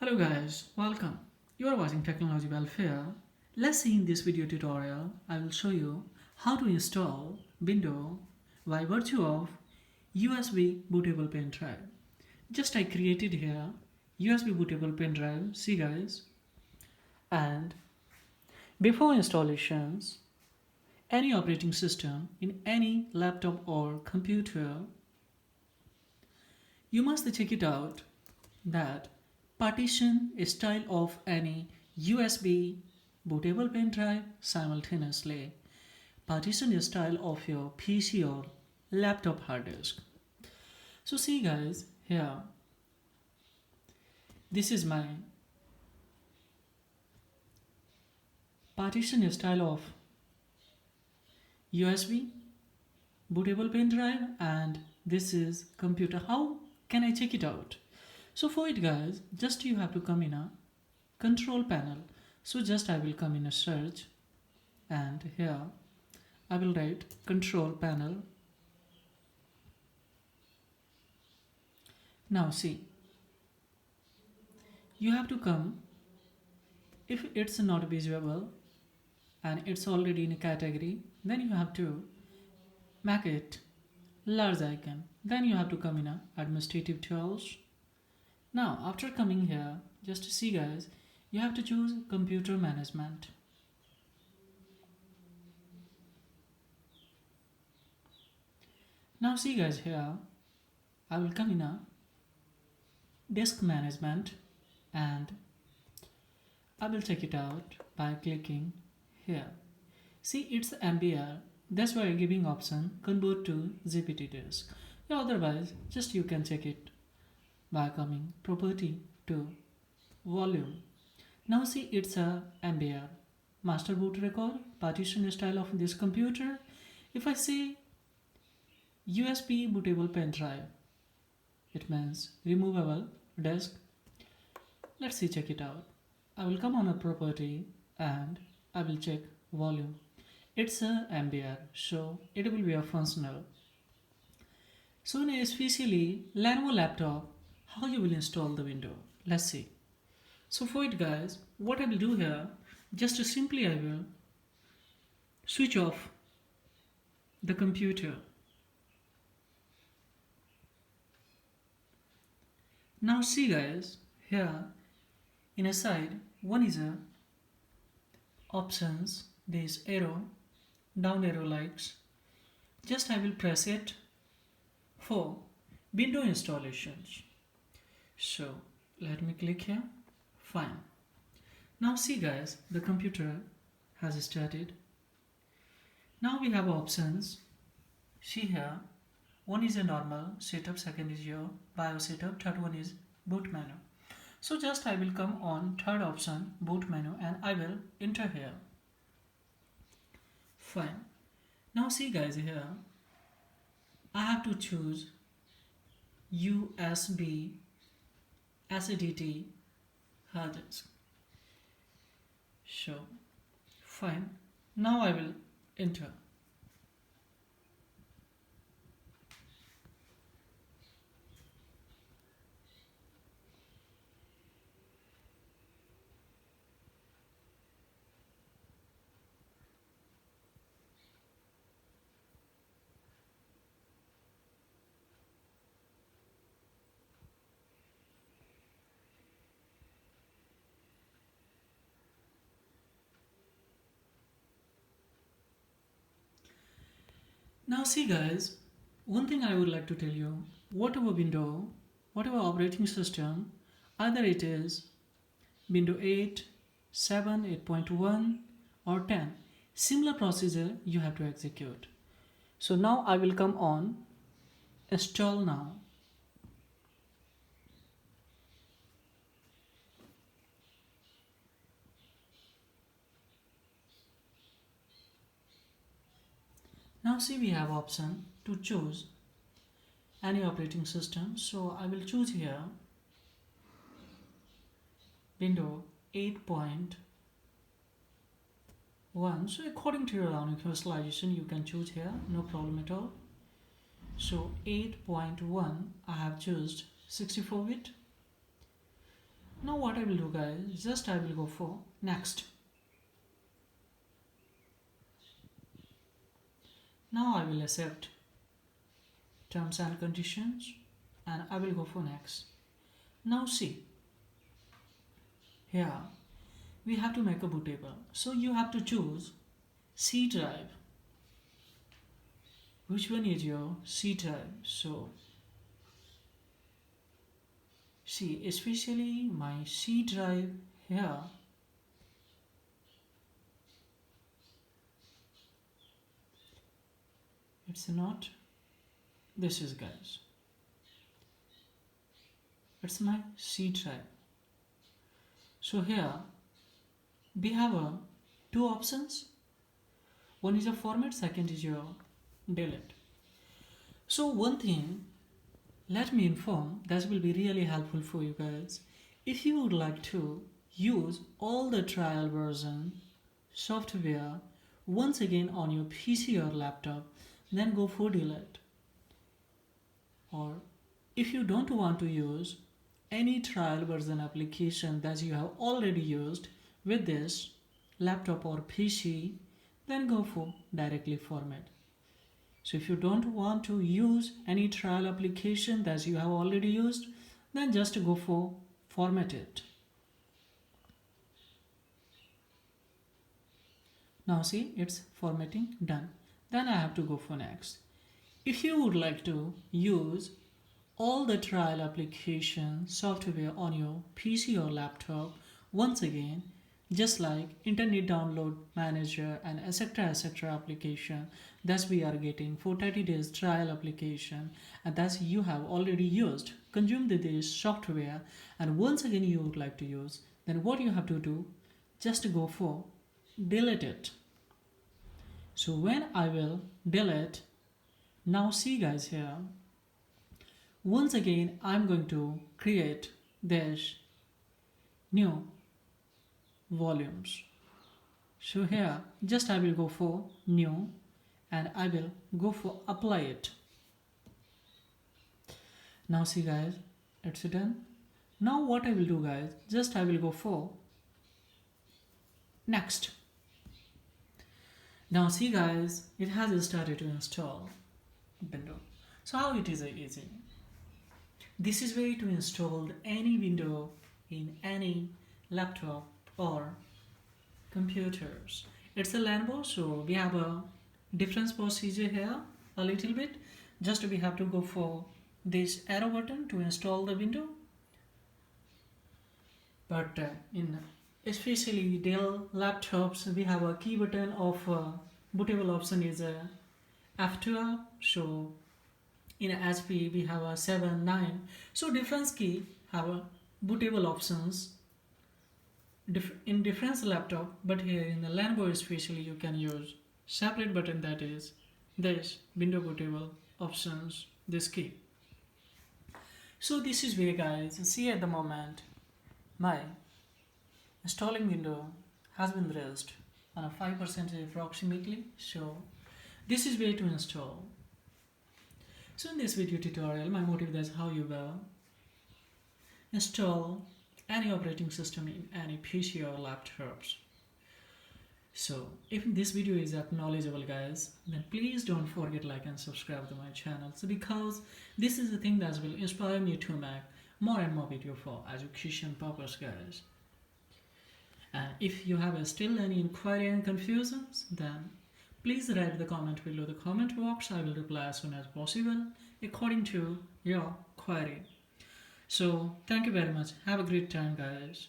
Hello guys, welcome. You are watching Technology Welfare. Let's see in this video tutorial, I will show you how to install Windows by virtue of USB bootable pen drive. Just I created here USB bootable pen drive, see guys. And before installations, any operating system in any laptop or computer, you must check it out that partition style of any USB bootable pen drive simultaneously. Partition style of your PC or laptop hard disk. So see guys, here this is my partition style of USB bootable pen drive and this is computer. How can I check it out? So for it guys, just you have to come in a control panel. So just I will come in a search and here I will write control panel. Now see, you have to come, if it's not visible and it's already in a category, then you have to make it large icon. Then you have to come in a administrative tools. Now after coming here, just to see guys, you have to choose computer management. Now see guys, here I will come in a disk management and I will check it out by clicking here. See, it's MBR. That's why I'm giving option convert to GPT disk. Yeah, otherwise just you can check it by coming property to volume. Now see, it's a MBR master boot record partition style of this computer. If I say USB bootable pen drive, it means removable disk. Let's see, check it out. I will come on a property and I will check volume. It's a MBR, so it will be a functional. So in especially Lenovo laptop, how you will install the window? Let's see. So for it guys, what I will do here, just simply I will switch off the computer. Now see guys, here in a side, one is a options, this arrow, down arrow likes. Just I will press it for window installations. So let me click here. Fine. Now see guys, the computer has started. Now we have options. See here, one is a normal setup, second is your BIOS setup, third one is boot menu. So just I will come on third option, boot menu, and I will enter here. Fine. Now see guys, here I have to choose USB SSD hard disk. So fine. Now I will enter. Now see guys, one thing I would like to tell you, whatever window, whatever operating system, either it is Windows 8, 7, 8.1 or 10, similar procedure you have to execute. So now I will come on install now. Now see, we have option to choose any operating system. So I will choose here Windows 8.1. So according to your own personalization, you can choose here, no problem at all. So 8.1 I have chosen 64-bit. Now what I will do guys, just I will go for next. Now I will accept terms and conditions and I will go for next. Now see, here we have to make a bootable. So you have to choose C drive. Which one is your C drive? So see, especially my C drive here, it's not this is guys, it's my C drive. So here we have two options. One is a format, second is your delete. So one thing, let me inform, that will be really helpful for you guys. If you would like to use all the trial version software once again on your PC or laptop, then go for delete. Or if you don't want to use any trial version application that you have already used with this laptop or PC, then go for directly format. So if you don't want to use any trial application that you have already used, then just go for format it. Now see, it's formatting done. Then I have to go for next. If you would like to use all the trial application software on your PC or laptop once again, just like internet download manager and etc application that we are getting for 30 days trial application, and that you have already used, consumed this software, and once again you would like to use, then what you have to do, just go for delete it. So when I will delete, now see guys here, once again I'm going to create this new volumes. So here just I will go for new and I will go for apply it. Now see guys, it's done. Now what I will do guys, just I will go for next. Now see guys, it has started to install window. So how it is easy. This is way to install any window in any laptop or computers. It's a Lenovo, so we have a different procedure here a little bit. Just we have to go for this arrow button to install the window. But in especially Dell laptops, we have a key button of bootable option is F12. So in HP we have a 7, 9. So different key have a bootable options in different laptop, but here in the Lenovo especially you can use separate button, that is this window bootable options, this key. So this is where guys, see at the moment my installing window has been raised on a 5% approximately. So this is way to install. So in this video tutorial, my motive is how you will install any operating system in any PC or laptops. So if this video is knowledgeable guys, then please don't forget like and subscribe to my channel. So because this is the thing that will inspire me to make more and more video for education purpose guys. And if you have still any inquiry and confusions, then please write the comment below the comment box. I will reply as soon as possible according to your query. So thank you very much. Have a great time guys.